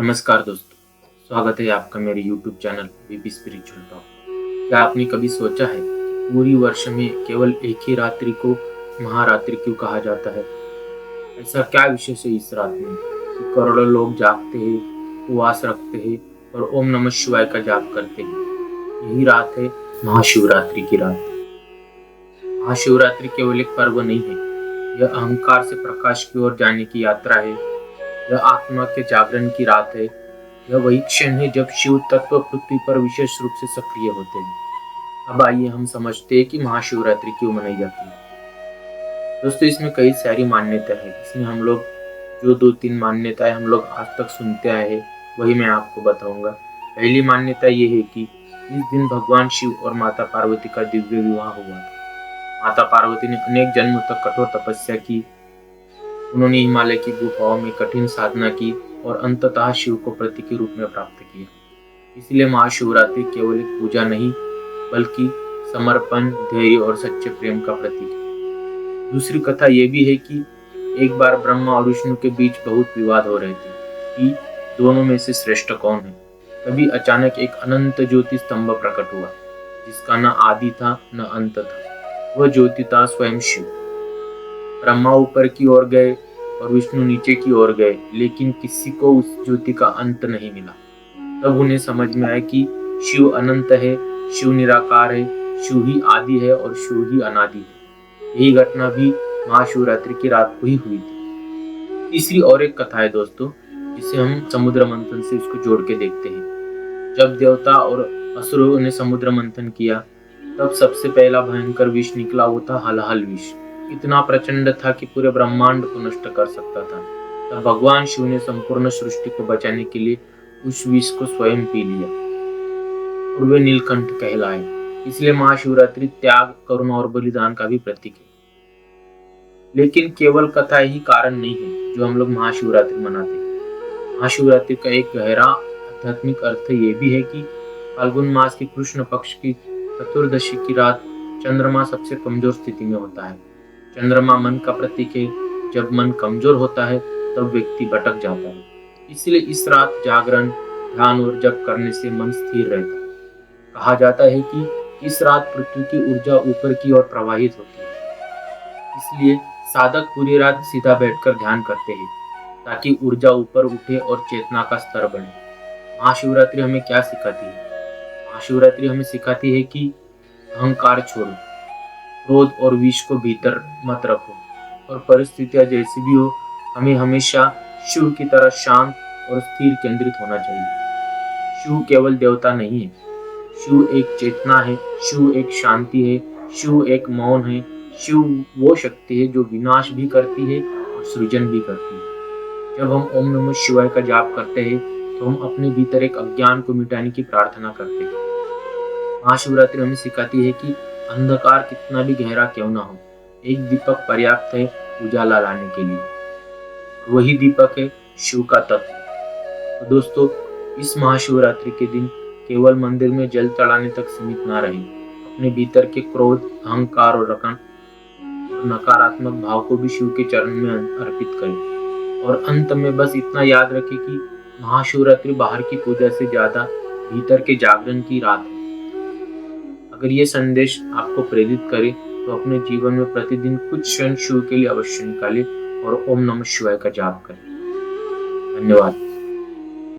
नमस्कार दोस्तों, स्वागत है आपका मेरे YouTube चैनल बीबी स्पिरिचुअल टॉक। क्या आपने कभी सोचा है कि पूरी वर्ष में केवल एक ही रात्रि को महारात्रि क्यों कहा जाता है? ऐसा क्या विशेष है इस रात में कि करोड़ों लोग जागते हैं, उपवास रखते हैं और ओम नमः शिवाय का जाप करते हैं? यही रात है महाशिवरात्रि की रात। महाशिवरात्रि केवल एक पर्व नहीं है, यह अहंकार से प्रकाश की ओर जाने की यात्रा है। यह आत्मा के जागरण की रात है। यह वही क्षण है जब शिव तत्व पृथ्वी पर विशेष रूप से सक्रिय होते हैं। अब आइए हम समझते हैं कि महाशिवरात्रि क्यों मनाई जाती है। दोस्तों, इसमें कई सारी मान्यता है। इसमें हम लोग जो 2-3 मान्यताएं हम लोग आज तक सुनते आए हैं, वही मैं आपको बताऊंगा। पहली मान्यता ये है कि इस दिन भगवान शिव और माता पार्वती का दिव्य विवाह हुआ था। माता पार्वती ने अनेक जन्मों तक कठोर तपस्या की। उन्होंने हिमालय की गुफाओं में कठिन साधना की और अंततः शिव को पति के रूप में प्राप्त किया। इसलिए महाशिवरात्रि केवल एक पूजा नहीं, बल्कि समर्पण, धैर्य और सच्चे प्रेम का प्रतीक है। दूसरी कथा यह भी है कि एक बार ब्रह्मा और विष्णु के बीच बहुत विवाद हो रहे थे कि दोनों में से श्रेष्ठ कौन है। तभी अचानक एक अनंत ज्योति स्तंभ प्रकट हुआ, जिसका न आदि था न अंत था। वह ज्योति था स्वयं शिव। ब्रह्मा ऊपर की ओर गए और विष्णु नीचे की ओर गए, लेकिन किसी को उस ज्योति का अंत नहीं मिला। तब उन्हें समझ में आया कि शिव अनंत है, शिव निराकार है, शिव ही आदि है और शिव ही अनादि है। यही घटना भी महाशिवरात्रि की रात को ही हुई थी। तीसरी और एक कथा है दोस्तों, जिसे हम समुद्र मंथन से इसको जोड़ के देखते हैं। जब देवता और असुरों ने समुद्र मंथन किया, तब सबसे पहला भयंकर विष निकला। वो था हलाहल विष। इतना प्रचंड था कि पूरे ब्रह्मांड को नष्ट कर सकता था। तब भगवान शिव ने संपूर्ण सृष्टि को बचाने के लिए उस विष को स्वयं पी लिया और वे नीलकंठ कहलाए। इसलिए महाशिवरात्रि त्याग, करुणा और बलिदान का भी प्रतीक है। लेकिन केवल कथा ही कारण नहीं है जो हम लोग महाशिवरात्रि मनाते हैं। महाशिवरात्रि का एक गहरा आध्यात्मिक अर्थ ये भी है कि फाल्गुन मास की कृष्ण पक्ष की चतुर्दशी की रात चंद्रमा सबसे कमजोर स्थिति में होता है। चंद्रमा मन का प्रतीक है। जब मन कमजोर होता है तब व्यक्ति भटक जाता है। इसलिए इस रात जागरण, ध्यान और जप करने से मन स्थिर रहता है। कहा जाता है कि इस रात पृथ्वी की ऊर्जा ऊपर की ओर प्रवाहित होती है। इसलिए साधक पूरी रात सीधा बैठकर ध्यान करते हैं, ताकि ऊर्जा ऊपर उठे और चेतना का स्तर बढ़े। महाशिवरात्रि हमें क्या सिखाती है? महाशिवरात्रि हमें सिखाती है कि अहंकार छोड़ो, क्रोध और विष को भीतर मत रखो, और परिस्थितियां जैसी भी हो, हमें हमेशा शिव की तरह शांत और स्थिर केंद्रित होना चाहिए। शिव केवल देवता नहीं है, शिव एक चेतना है, शिव एक शांति है, शिव एक मौन है। शिव वो शक्ति है जो विनाश भी करती है और सृजन भी करती है। जब हम ओम नमः शिवाय का जाप करते हैं, तो हम अपने भीतर एक अज्ञान को मिटाने की प्रार्थना करते हैं। महाशिवरात्रि हमें सिखाती है कि अंधकार कितना भी गहरा क्यों ना हो, एक दीपक पर्याप्त है उजाला लाने के लिए। वही दीपक है शिव का तत्व। तो दोस्तों, इस महाशिवरात्रि के दिन केवल मंदिर में जल चढ़ाने तक सीमित ना रहे। अपने भीतर के क्रोध, अहंकार और नकारात्मक भाव को भी शिव के चरण में अर्पित करें। और अंत में बस इतना याद रखें कि महाशिवरात्रि बाहर की पूजा से ज्यादा भीतर के जागरण की रात है। अगर ये संदेश आपको प्रेरित करे, तो अपने जीवन में प्रतिदिन कुछ क्षण शिव के लिए अवश्य निकालें और ओम नमः शिवाय का जाप करें। धन्यवाद।